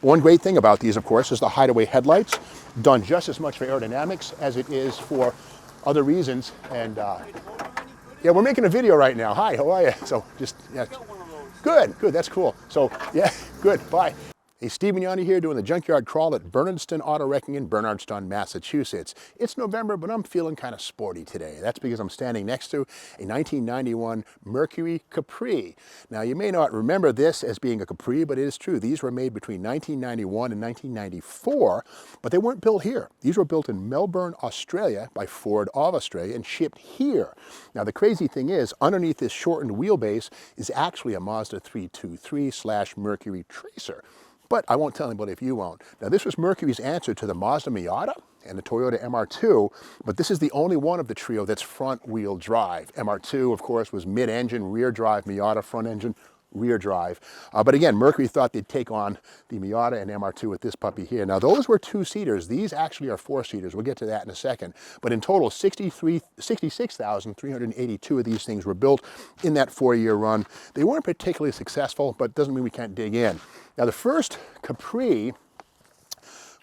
One great thing about these, of course, is the hideaway headlights, done just as much for aerodynamics as it is for other reasons. And yeah, we're making a video right now. Hi, how are you? So just, yeah. Good, that's cool. So yeah, good, bye. Hey, Steve Yanni here doing the junkyard crawl at Bernardston Auto Wrecking in Bernardston, Massachusetts. It's November, but I'm feeling kind of sporty today. That's because I'm standing next to a 1991 Mercury Capri. Now, you may not remember this as being a Capri, but it is true. These were made between 1991 and 1994, but they weren't built here. These were built in Melbourne, Australia by Ford of Australia and shipped here. Now, the crazy thing is, underneath this shortened wheelbase is actually a Mazda 323/Mercury Tracer. But I won't tell anybody if you won't. Now, this was Mercury's answer to the Mazda Miata and the Toyota MR2, but this is the only one of the trio that's front-wheel drive. MR2, of course, was mid-engine, rear drive. Miata, front engine, rear drive. But again, Mercury thought they'd take on the Miata and MR2 with this puppy here. Now, those were two-seaters. These actually are four-seaters. We'll get to that in a second. But in total, 66,382 of these things were built in that 4-year run. They weren't particularly successful, but doesn't mean we can't dig in. Now, the first Capri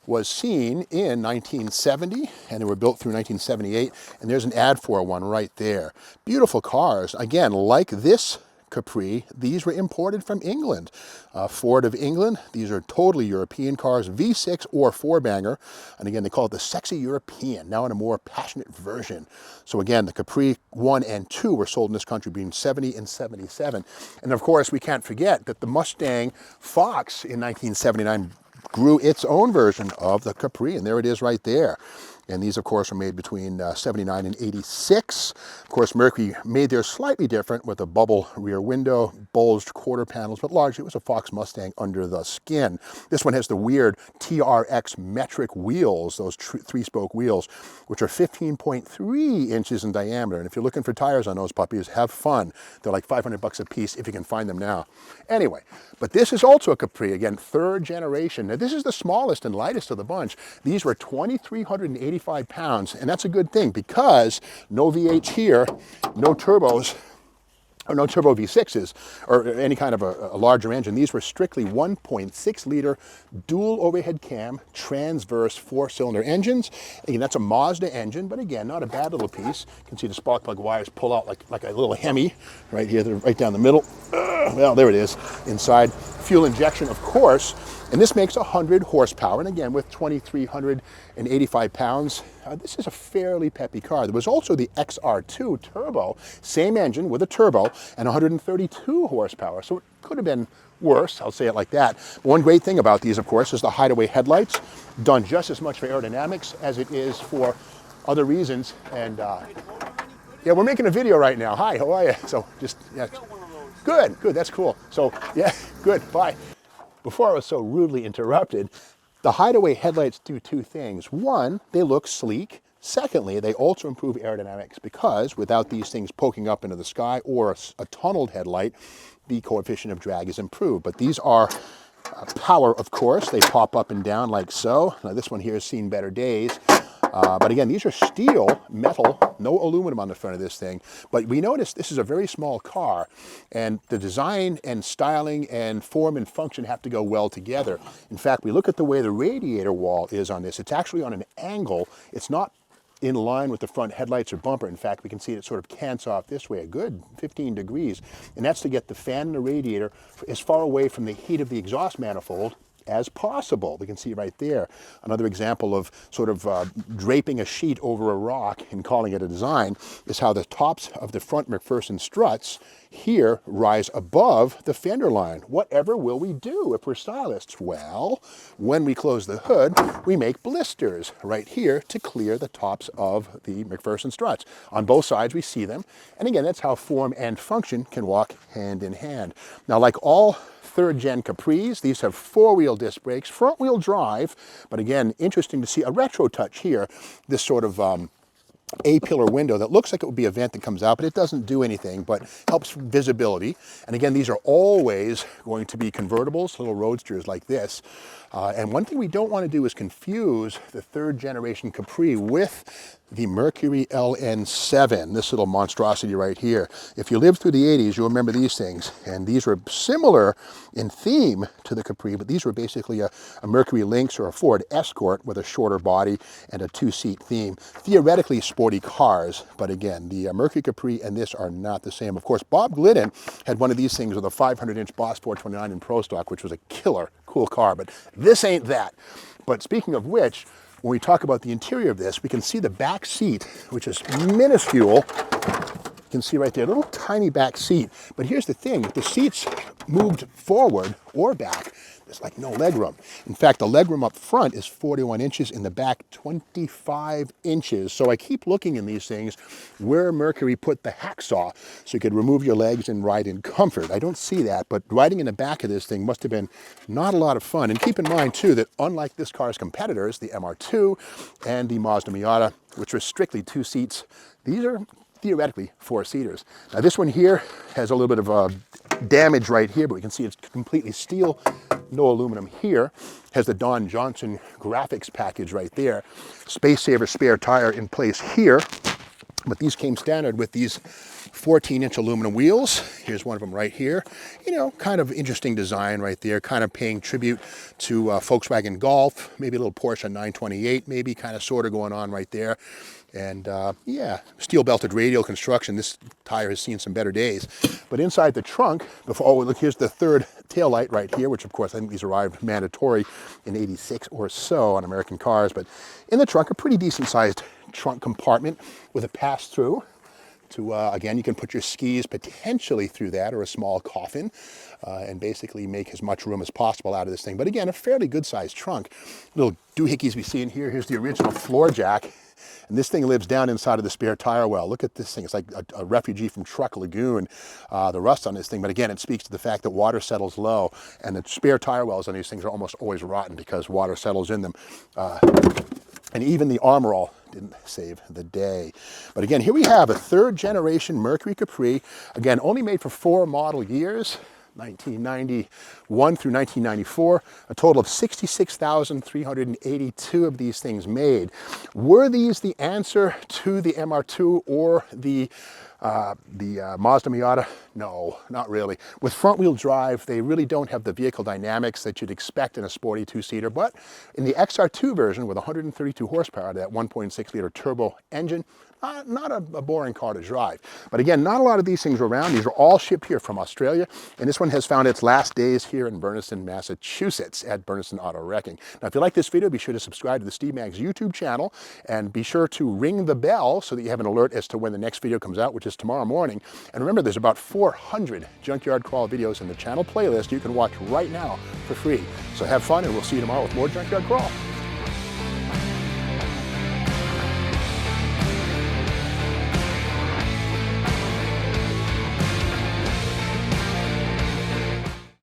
was seen in 1970, and they were built through 1978, and there's an ad for one right there. Beautiful cars. Again, like this Capri, these were imported from England. Ford of England, these are totally European cars, V6 or 4-banger, and again, they call it the sexy European, now in a more passionate version. So again, the Capri 1 and 2 were sold in this country between 70 and 77. And of course, we can't forget that the Mustang Fox in 1979 grew its own version of the Capri, and there it is right there. And these, of course, are made between 79 and 86. Of course, Mercury made theirs slightly different with a bubble rear window, bulged quarter panels, but largely it was a Fox Mustang under the skin. This one has the weird TRX metric wheels, those three-spoke wheels, which are 15.3 inches in diameter. And if you're looking for tires on those puppies, have fun. They're like $500 a piece if you can find them now. Anyway, but this is also a Capri, again, third generation. Now, this is the smallest and lightest of the bunch. These were 2,385 pounds, and that's a good thing because no V8s here, no turbos, or no turbo V6s, or any kind of a larger engine. These were strictly 1.6 liter dual overhead cam transverse 4-cylinder engines. Again, that's a Mazda engine, but again, not a bad little piece. You can see the spark plug wires pull out like a little Hemi right here, right down the middle. Well, there it is inside. Fuel injection, of course, and this makes 100 horsepower. And again, with 2,385 pounds, this is a fairly peppy car. There was also the XR2 Turbo, same engine with a turbo and 132 horsepower. So it could have been worse, I'll say it like that. But one great thing about these, of course, is the hideaway headlights, done just as much for aerodynamics as it is for other reasons. And yeah, we're making a video right now. Hi, how are you? So just, yeah. Good, that's cool. So yeah, good, bye. Before I was so rudely interrupted, the hideaway headlights do two things. One, they look sleek. Secondly, they also improve aerodynamics because without these things poking up into the sky or a tunneled headlight, the coefficient of drag is improved. But these are power, of course. They pop up and down like so. Now this one here has seen better days. But again, these are steel, metal, no aluminum on the front of this thing. But we notice this is a very small car, and the design and styling and form and function have to go well together. In fact, we look at the way the radiator wall is on this. It's actually on an angle. It's not in line with the front headlights or bumper. In fact, we can see it sort of cants off this way, a good 15 degrees. And that's to get the fan and the radiator as far away from the heat of the exhaust manifold as possible. We can see right there. Another example of sort of draping a sheet over a rock and calling it a design is how the tops of the front McPherson struts here rise above the fender line. Whatever will we do if we're stylists? Well, when we close the hood, we make blisters right here to clear the tops of the McPherson struts. On both sides, we see them. And again, that's how form and function can walk hand in hand. Now, like all third-gen Capris, these have 4-wheel disc brakes, front-wheel drive, but again, interesting to see a retro touch here, this sort of A-pillar window that looks like it would be a vent that comes out, but it doesn't do anything, but helps visibility. And again, these are always going to be convertibles, little roadsters like this. And one thing we don't want to do is confuse the third-generation Capri with the Mercury LN7, this little monstrosity right here. If you lived through the 80s, you'll remember these things. And these were similar in theme to the Capri, but these were basically a Mercury Lynx or a Ford Escort with a shorter body and a two-seat theme. Theoretically sporty cars, but again, the Mercury Capri and this are not the same. Of course, Bob Glidden had one of these things with a 500-inch Boss 429 in Pro Stock, which was a killer, cool car, but this ain't that. But speaking of which, when we talk about the interior of this, we can see the back seat, which is minuscule. You can see right there, a little tiny back seat. But here's the thing, if the seats moved forward or back, there's like no legroom. In fact, the legroom up front is 41 inches, in the back 25 inches. So I keep looking in these things where Mercury put the hacksaw so you could remove your legs and ride in comfort. I don't see that, but riding in the back of this thing must have been not a lot of fun. And keep in mind too that unlike this car's competitors, the MR2 and the Mazda Miata, which are strictly two seats, these are theoretically four-seaters. Now this one here has a little bit of damage right here, but we can see it's completely steel, no aluminum here. Has the Don Johnson graphics package right there. Space Saver spare tire in place here, but these came standard with these 14-inch aluminum wheels. Here's one of them right here. You know, kind of interesting design right there, kind of paying tribute to Volkswagen Golf, maybe a little Porsche 928, maybe kind of sort of going on right there. And yeah, steel belted radial construction. This tire has seen some better days. But inside the trunk, oh, look, here's the third taillight right here, which of course I think these arrived mandatory in '86 or so on American cars. But in the trunk, a pretty decent sized trunk compartment with a pass-through. Again, you can put your skis potentially through that, or a small coffin, and basically make as much room as possible out of this thing. But again, a fairly good sized trunk. Little doohickeys we see in here. Here's the original floor jack. And this thing lives down inside of the spare tire well. Look at this thing. It's like a refugee from Truck Lagoon, the rust on this thing. But again, it speaks to the fact that water settles low, and the spare tire wells on these things are almost always rotten because water settles in them. And even the armor all didn't save the day. But again, here we have a third generation Mercury Capri. Again, only made for 4 model years. 1991 through 1994, a total of 66,382 of these things made. Were these the answer to the MR2 or the Mazda Miata? No, not really. With front-wheel drive, they really don't have the vehicle dynamics that you'd expect in a sporty two-seater, but in the XR2 version with 132 horsepower, that 1.6-liter turbo engine, not a boring car to drive. But again, not a lot of these things are around. These are all shipped here from Australia, and this one has found its last days here in Burniston, Massachusetts at Burniston Auto Wrecking. Now, if you like this video, be sure to subscribe to the Steve Maggs YouTube channel, and be sure to ring the bell so that you have an alert as to when the next video comes out, which is tomorrow morning. And remember, there's about 400 Junkyard Crawl videos in the channel playlist you can watch right now for free. So have fun, and we'll see you tomorrow with more Junkyard Crawl.